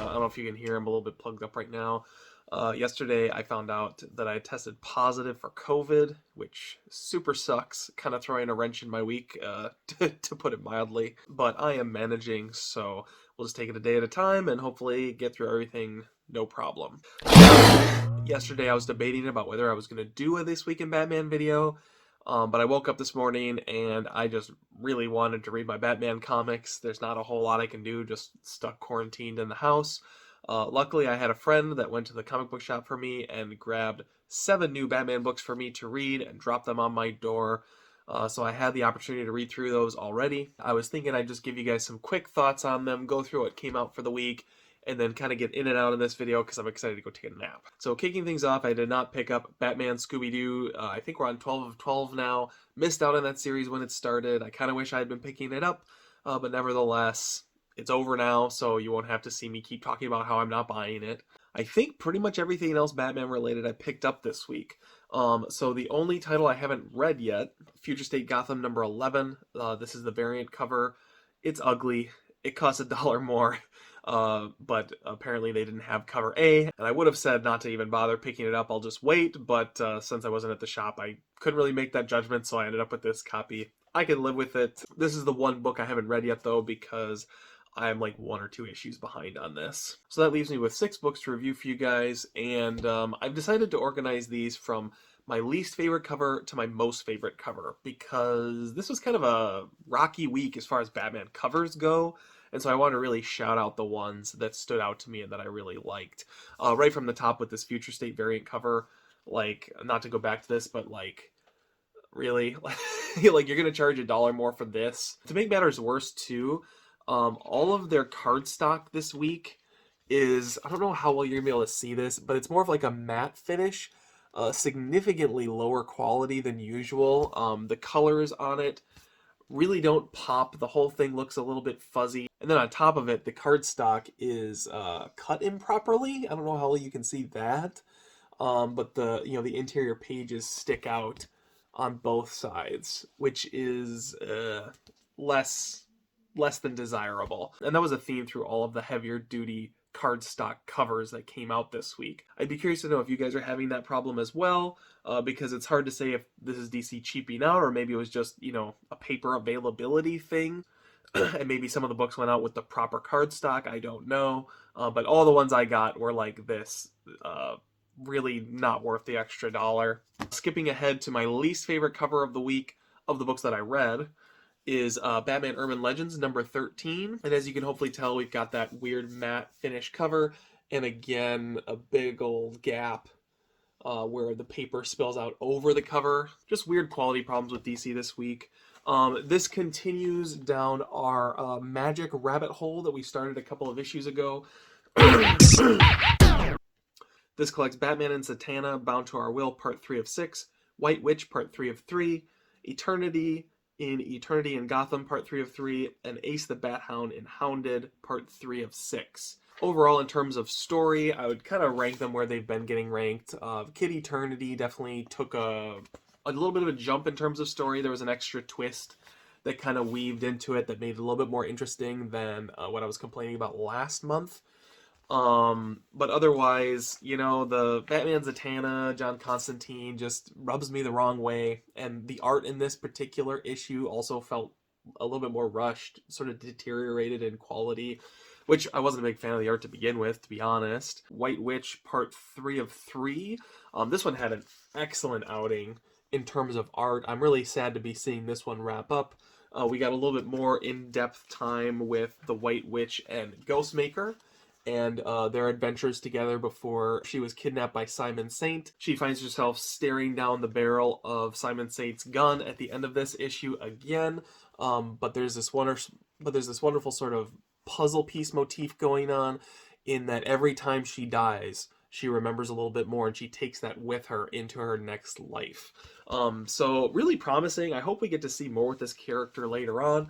I don't know if you can hear, I'm a little bit plugged up right now. Yesterday, I found out that I tested positive for COVID, which super sucks, kind of throwing a wrench in my week, to put it mildly. But I am managing, so we'll just take it a day at a time and hopefully get through everything no problem. Yesterday, I was debating about whether I was going to do a This Week in Batman video, but I woke up this morning and I just really wanted to read my Batman comics. There's not a whole lot I can do, just stuck quarantined in the house. Luckily, I had a friend that went to the comic book shop for me and grabbed 7 new Batman books for me to read and dropped them on my door. So I had the opportunity to read through those already. I was thinking I'd just give you guys some quick thoughts on them, go through what came out for the week, and then kind of get in and out of this video because I'm excited to go take a nap. So kicking things off, I did not pick up Batman Scooby-Doo. I think we're on 12 of 12 now. Missed out on that series when it started. I kind of wish I had been picking it up, but nevertheless, it's over now, so you won't have to see me keep talking about how I'm not buying it. I think pretty much everything else Batman related I picked up this week. So the only title I haven't read yet, Future State Gotham number 11. This is the variant cover. It's ugly. It costs $1 more. But apparently they didn't have cover A, and I would have said not to even bother picking it up, I'll just wait, but since I wasn't at the shop, I couldn't really make that judgment, so I ended up with this copy. I can live with it. This is the one book I haven't read yet, though, because I'm like 1 or 2 issues behind on this. So that leaves me with 6 books to review for you guys, and I've decided to organize these from my least favorite cover to my most favorite cover, because this was kind of a rocky week as far as Batman covers go. And so I want to really shout out the ones that stood out to me and that I really liked. Right from the top with this Future State variant cover, like, not to go back to this, but like, really? Like, you're going to charge $1 more for this? To make matters worse, too, all of their card stock this week is, I don't know how well you're going to be able to see this, but it's more of like a matte finish, significantly lower quality than usual. The colors on it really don't pop. The whole thing looks a little bit fuzzy. And then on top of it, the cardstock is cut improperly. I don't know how you can see that. But the interior pages stick out on both sides, which is less than desirable. And that was a theme through all of the heavier duty cardstock covers that came out this week. I'd be curious to know if you guys are having that problem as well, because it's hard to say if this is DC cheaping out or maybe it was just, a paper availability thing. And maybe some of the books went out with the proper cardstock. I don't know. But all the ones I got were like this. Really not worth the extra $1. Skipping ahead to my least favorite cover of the week of the books that I read is Batman Urban Legends number 13. And as you can hopefully tell, we've got that weird matte finish cover. And again, a big old gap where the paper spills out over the cover. Just weird quality problems with DC this week. This continues down our magic rabbit hole that we started a couple of issues ago. This collects Batman and Zatanna, Bound to Our Will, Part 3 of 6, White Witch, Part 3 of 3, Eternity in Gotham, Part 3 of 3, and Ace the Bat Hound in Hounded, Part 3 of 6. Overall, in terms of story, I would kind of rank them where they've been getting ranked. Kid Eternity definitely took a little bit of a jump in terms of story. There was an extra twist that kind of weaved into it that made it a little bit more interesting than what I was complaining about last month. But otherwise, the Batman Zatanna, John Constantine just rubs me the wrong way. And the art in this particular issue also felt a little bit more rushed, sort of deteriorated in quality, which I wasn't a big fan of the art to begin with, to be honest. White Witch, Part 3 of 3. This one had an excellent outing in terms of art. I'm really sad to be seeing this one wrap up. We got a little bit more in-depth time with the White Witch and Ghostmaker and their adventures together before she was kidnapped by Simon Saint. She finds herself staring down the barrel of Simon Saint's gun at the end of this issue again. But there's this wonderful sort of puzzle piece motif going on in that every time she dies, she remembers a little bit more and she takes that with her into her next life. So really promising. I hope we get to see more with this character later on.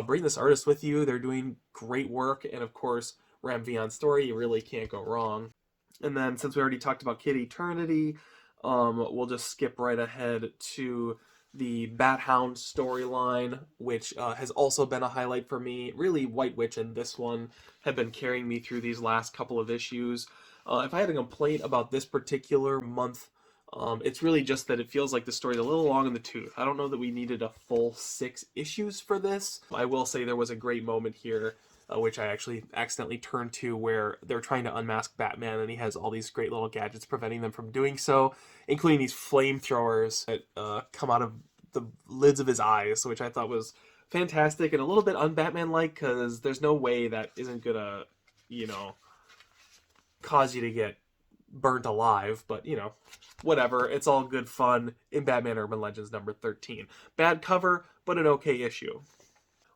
Bring this artist with you. They're doing great work. And of course, Ram Vion's story, you really can't go wrong. And then since we already talked about Kid Eternity, we'll just skip right ahead to the Bat Hound storyline, which has also been a highlight for me. Really, White Witch and this one have been carrying me through these last couple of issues. If I had a complaint about this particular month, it's really just that it feels like the story's a little long in the tooth. I don't know that we needed a full 6 issues for this. I will say there was a great moment here, which I actually accidentally turned to, where they're trying to unmask Batman, and he has all these great little gadgets preventing them from doing so, including these flamethrowers that come out of the lids of his eyes, which I thought was fantastic and a little bit un-Batman-like, because there's no way that isn't gonna, you know, cause you to get burnt alive, but whatever. It's all good fun in Batman Urban Legends number 13. Bad cover, but an okay issue.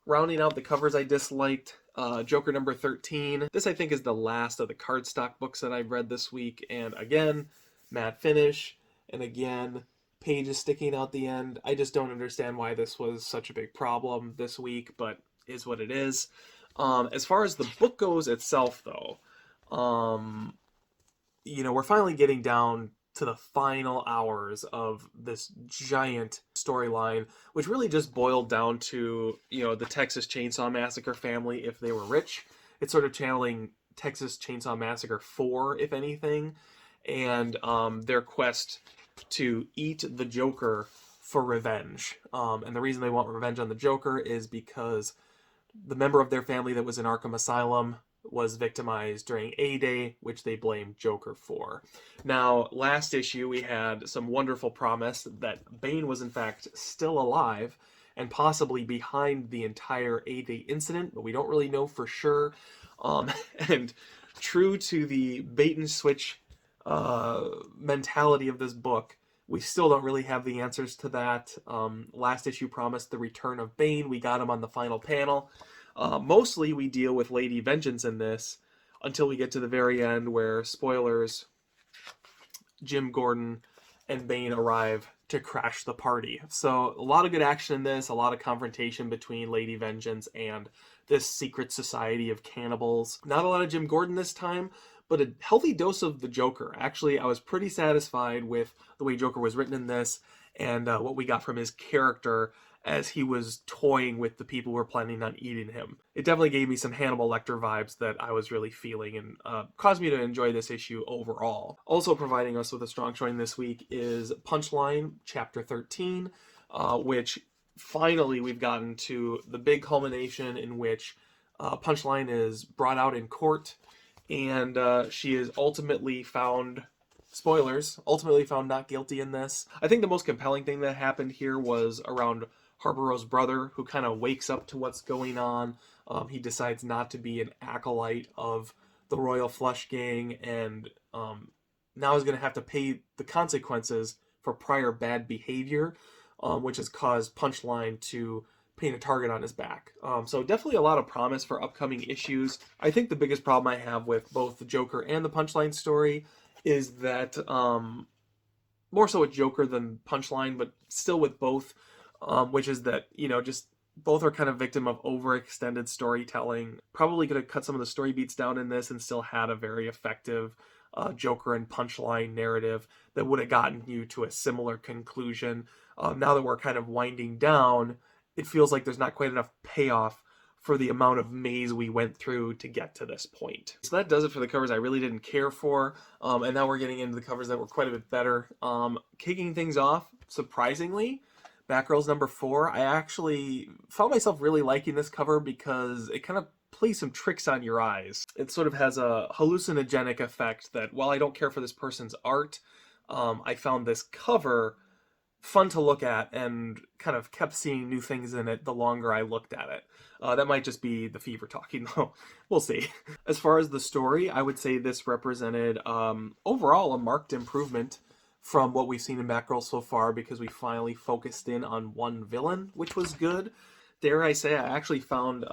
Rounding out the covers I disliked, Joker number 13. This, I think, is the last of the cardstock books that I've read this week, and again, matte finish, and again, pages sticking out the end. I just don't understand why this was such a big problem this week, but is what it is. As far as the book goes itself, though, we're finally getting down to the final hours of this giant storyline, which really just boiled down to, the Texas Chainsaw Massacre family if they were rich. It's sort of channeling Texas Chainsaw Massacre 4, if anything, and their quest to eat the Joker for revenge. And the reason they want revenge on the Joker is because the member of their family that was in Arkham Asylum was victimized during A-Day, which they blamed Joker for. Now, last issue, we had some wonderful promise that Bane was in fact still alive and possibly behind the entire A-Day incident, but we don't really know for sure. And true to the bait-and-switch mentality of this book, we still don't really have the answers to that. Last issue promised the return of Bane. We got him on the final panel. Mostly we deal with Lady Vengeance in this until we get to the very end where, spoilers, Jim Gordon and Bane arrive to crash the party. So a lot of good action in this, a lot of confrontation between Lady Vengeance and this secret society of cannibals. Not a lot of Jim Gordon this time, but a healthy dose of the Joker. Actually, I was pretty satisfied with the way Joker was written in this and what we got from his character as he was toying with the people who were planning on eating him. It definitely gave me some Hannibal Lecter vibes that I was really feeling and caused me to enjoy this issue overall. Also providing us with a strong showing this week is Punchline, Chapter 13, which finally we've gotten to the big culmination in which Punchline is brought out in court and she is ultimately found, spoilers, ultimately found not guilty in this. I think the most compelling thing that happened here was around Harborough's brother, who kind of wakes up to what's going on. He decides not to be an acolyte of the Royal Flush Gang, and now is going to have to pay the consequences for prior bad behavior, which has caused Punchline to paint a target on his back. So definitely a lot of promise for upcoming issues. I think the biggest problem I have with both the Joker and the Punchline story is that, more so with Joker than Punchline, but still with both, which is that, just both are kind of victim of overextended storytelling. Probably could have cut some of the story beats down in this and still had a very effective Joker and Punchline narrative that would have gotten you to a similar conclusion. Now that we're kind of winding down, it feels like there's not quite enough payoff for the amount of maze we went through to get to this point. So that does it for the covers I really didn't care for. And now we're getting into the covers that were quite a bit better. Kicking things off, surprisingly, Batgirls number 4. I actually found myself really liking this cover because it kind of plays some tricks on your eyes. It sort of has a hallucinogenic effect that, while I don't care for this person's art, I found this cover fun to look at and kind of kept seeing new things in it the longer I looked at it. That might just be the fever talking, though. We'll see. As far as the story, I would say this represented, overall, a marked improvement from what we've seen in Batgirl so far, because we finally focused in on one villain, which was good. Dare I say, I actually found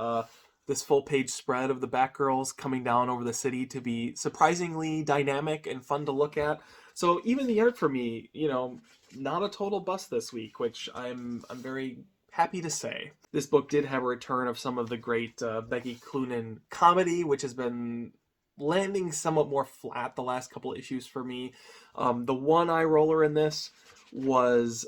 this full-page spread of the Batgirls coming down over the city to be surprisingly dynamic and fun to look at. So even the art for me, not a total bust this week, which I'm very happy to say. This book did have a return of some of the great Becky Cloonan comedy, which has been landing somewhat more flat the last couple issues for me. The one eye roller in this was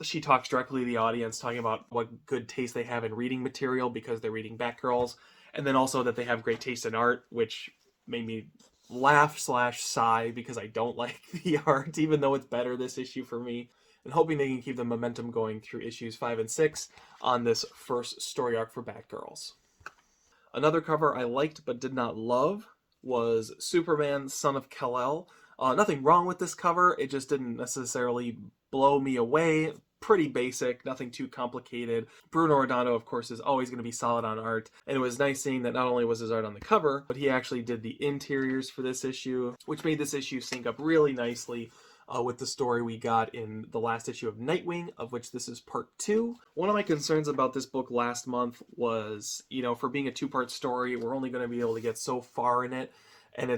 she talks directly to the audience, talking about what good taste they have in reading material because they're reading Batgirls, and then also that they have great taste in art, which made me laugh/sigh because I don't like the art, even though it's better this issue for me. And hoping they can keep the momentum going through issues 5 and 6 on this first story arc for Batgirls. Another cover I liked but did not love was Superman, Son of Kal-El. Nothing wrong with this cover, it just didn't necessarily blow me away. Pretty basic, nothing too complicated. Bruno Redondo, of course, is always going to be solid on art, and it was nice seeing that not only was his art on the cover, but he actually did the interiors for this issue, which made this issue sync up really nicely with the story we got in the last issue of Nightwing, of which this is part 2. One of my concerns about this book last month was, for being a 2-part story, we're only going to be able to get so far in it, and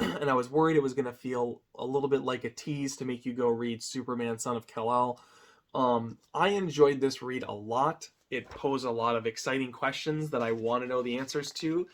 and I was worried it was going to feel a little bit like a tease to make you go read Superman, Son of Kal-El. I enjoyed this read a lot. It posed a lot of exciting questions that I want to know the answers to.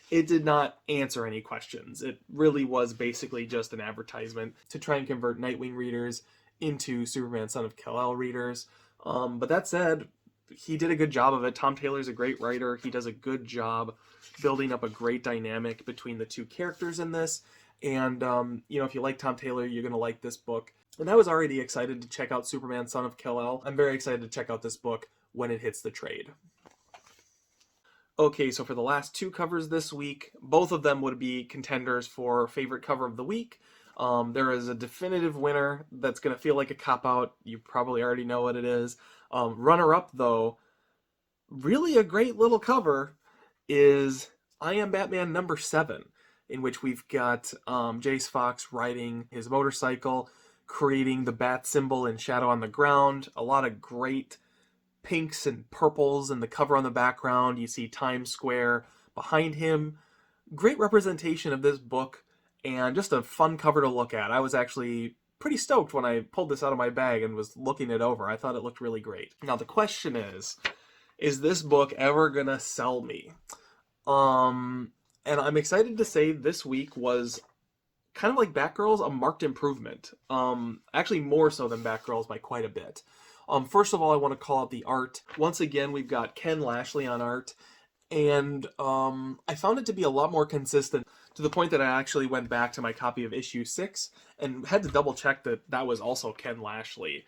It did not answer any questions. It really was basically just an advertisement to try and convert Nightwing readers into Superman, Son of Kal-El readers. But that said, he did a good job of it. Tom Taylor's a great writer. He does a good job building up a great dynamic between the two characters in this. And, if you like Tom Taylor, you're going to like this book. And I was already excited to check out Superman, Son of Kal-El. I'm very excited to check out this book when it hits the trade. Okay, so for the last 2 covers this week, both of them would be contenders for favorite cover of the week. There is a definitive winner that's going to feel like a cop-out. You probably already know what it is. Runner-up, though, really a great little cover, is I Am Batman number 7, in which we've got Jace Fox riding his motorcycle, creating the bat symbol in shadow on the ground. A lot of great pinks and purples in the cover on the background. You see Times Square behind him. Great representation of this book, and just a fun cover to look at. I was actually pretty stoked when I pulled this out of my bag and was looking it over. I thought it looked really great. Now the question is this book ever gonna sell me? And I'm excited to say this week was kind of like Batgirls, a marked improvement. Actually more so than Batgirls by quite a bit. First of all, I want to call out the art. Once again, we've got Ken Lashley on art, and I found it to be a lot more consistent, to the point that I actually went back to my copy of issue 6 and had to double check that that was also Ken Lashley.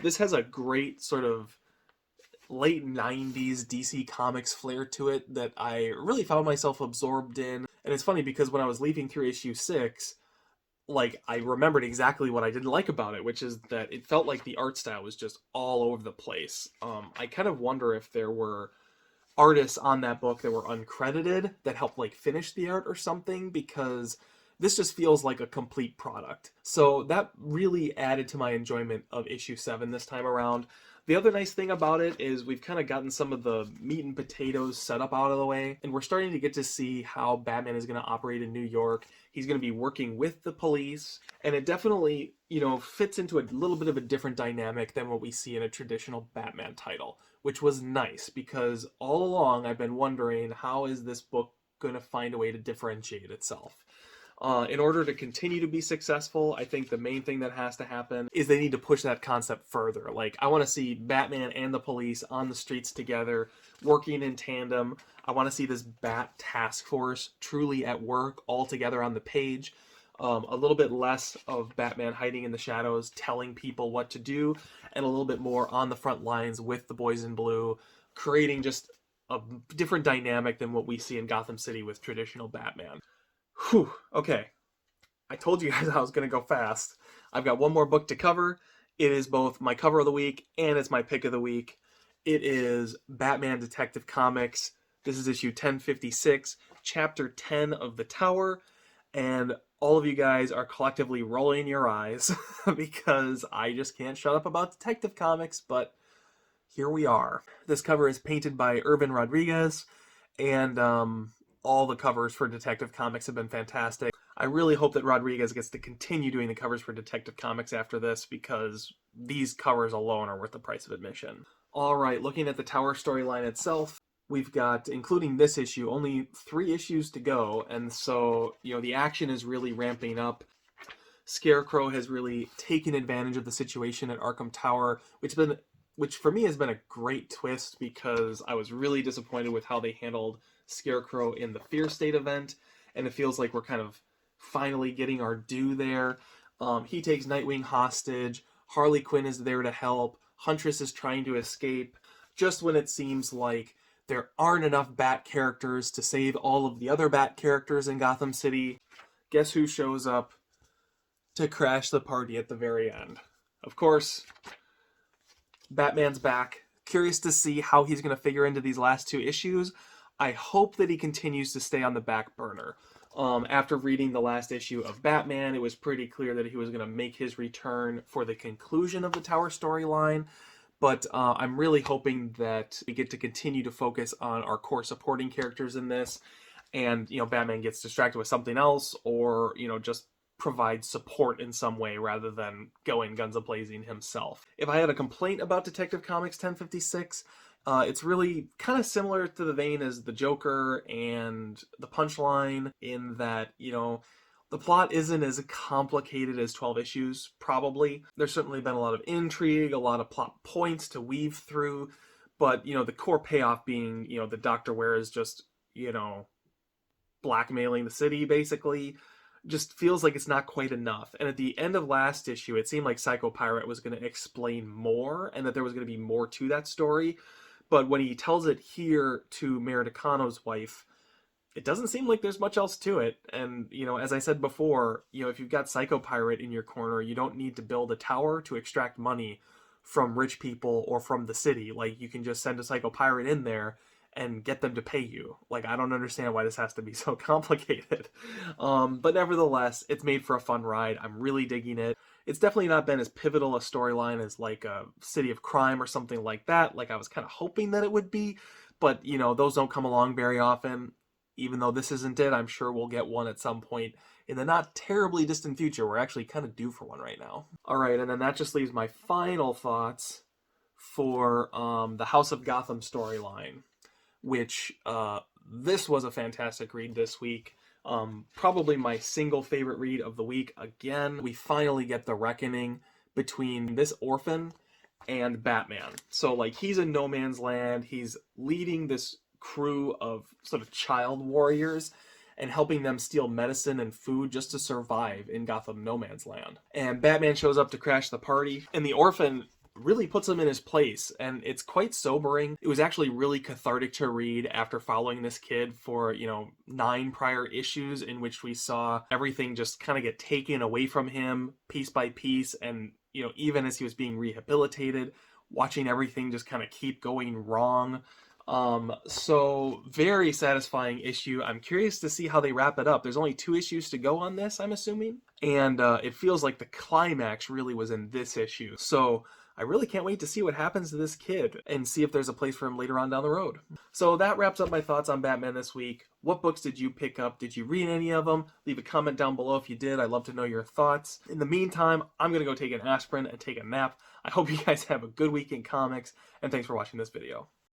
This has a great sort of late 90s DC Comics flair to it that I really found myself absorbed in. And it's funny because when I was leafing through issue 6, I remembered exactly what I didn't like about it, which is that it felt like the art style was just all over the place. I kind of wonder if there were artists on that book that were uncredited that helped finish the art or something, because this just feels like a complete product. So that really added to my enjoyment of issue 7 this time around. The other nice thing about it is we've kind of gotten some of the meat and potatoes set up out of the way, and we're starting to get to see how Batman is going to operate in New York. He's going to be working with the police, and it definitely, fits into a little bit of a different dynamic than what we see in a traditional Batman title, which was nice because all along I've been wondering, how is this book going to find a way to differentiate itself? In order to continue to be successful, I think the main thing that has to happen is they need to push that concept further. I want to see Batman and the police on the streets together, working in tandem. I want to see this Bat Task Force truly at work, all together on the page. A little bit less of Batman hiding in the shadows, telling people what to do, and a little bit more on the front lines with the boys in blue, creating just a different dynamic than what we see in Gotham City with traditional Batman. Whew, okay. I told you guys I was going to go fast. I've got one more book to cover. It is both my cover of the week and it's my pick of the week. It is Batman Detective Comics. This is issue 1056, chapter 10 of The Tower. And all of you guys are collectively rolling your eyes because I just can't shut up about Detective Comics, but here we are. This cover is painted by Urban Rodriguez, and all the covers for Detective Comics have been fantastic. I really hope that Rodriguez gets to continue doing the covers for Detective Comics after this, because these covers alone are worth the price of admission. Alright, looking at the Tower storyline itself, we've got, including this issue, only 3 issues to go, and so, the action is really ramping up. Scarecrow has really taken advantage of the situation at Arkham Tower, which for me has been a great twist because I was really disappointed with how they handled Scarecrow in the Fear State event, and it feels like we're kind of finally getting our due there. He takes Nightwing hostage. Harley Quinn is there to help. Huntress is trying to escape. Just when it seems like there aren't enough Bat characters to save all of the other Bat characters in Gotham City, guess who shows up to crash the party at the very end? Of course, Batman's back. Curious to see how he's going to figure into these last two issues. I hope that he continues to stay on the back burner. After reading the last issue of Batman, it was pretty clear that he was going to make his return for the conclusion of the Tower storyline. But I'm really hoping that we get to continue to focus on our core supporting characters in this. And, Batman gets distracted with something else, or, just provide support in some way rather than going guns a-blazing himself. If I had a complaint about Detective Comics 1056, it's really kind of similar to the vein as the Joker and the Punchline in that, the plot isn't as complicated as 12 issues, probably. There's certainly been a lot of intrigue, a lot of plot points to weave through, but, the core payoff being, the Dr. Ware is just, blackmailing the city, basically, just feels like it's not quite enough. And at the end of last issue, it seemed like Psycho Pirate was going to explain more and that there was going to be more to that story. But when he tells it here to Mayor Nakano's wife, it doesn't seem like there's much else to it. And, as I said before, if you've got Psycho Pirate in your corner, you don't need to build a tower to extract money from rich people or from the city. Like, you can just send a Psycho Pirate in there and get them to pay you. Like, I don't understand why this has to be so complicated. But nevertheless, it's made for a fun ride. I'm really digging it. It's definitely not been as pivotal a storyline as like a City of Crime or something like that. Like I was kind of hoping that it would be, but those don't come along very often. Even though this isn't it, I'm sure we'll get one at some point in the not terribly distant future. We're actually kind of due for one right now. All right, and then that just leaves my final thoughts for the House of Gotham storyline, which this was a fantastic read this week. Probably my single favorite read of the week. Again, we finally get the reckoning between this orphan and Batman. So, like, he's in no man's land. He's leading this crew of sort of child warriors and helping them steal medicine and food just to survive in Gotham no man's land. And Batman shows up to crash the party, and the orphan really puts him in his place, and it's quite sobering. It was actually really cathartic to read after following this kid for, 9 prior issues in which we saw everything just kind of get taken away from him piece by piece, and, even as he was being rehabilitated, watching everything just kind of keep going wrong. So very satisfying issue. I'm curious to see how they wrap it up. There's only 2 issues to go on this, I'm assuming, and it feels like the climax really was in this issue. So I really can't wait to see what happens to this kid and see if there's a place for him later on down the road. So that wraps up my thoughts on Batman this week. What books did you pick up? Did you read any of them? Leave a comment down below if you did. I'd love to know your thoughts. In the meantime, I'm going to go take an aspirin and take a nap. I hope you guys have a good week in comics, and thanks for watching this video.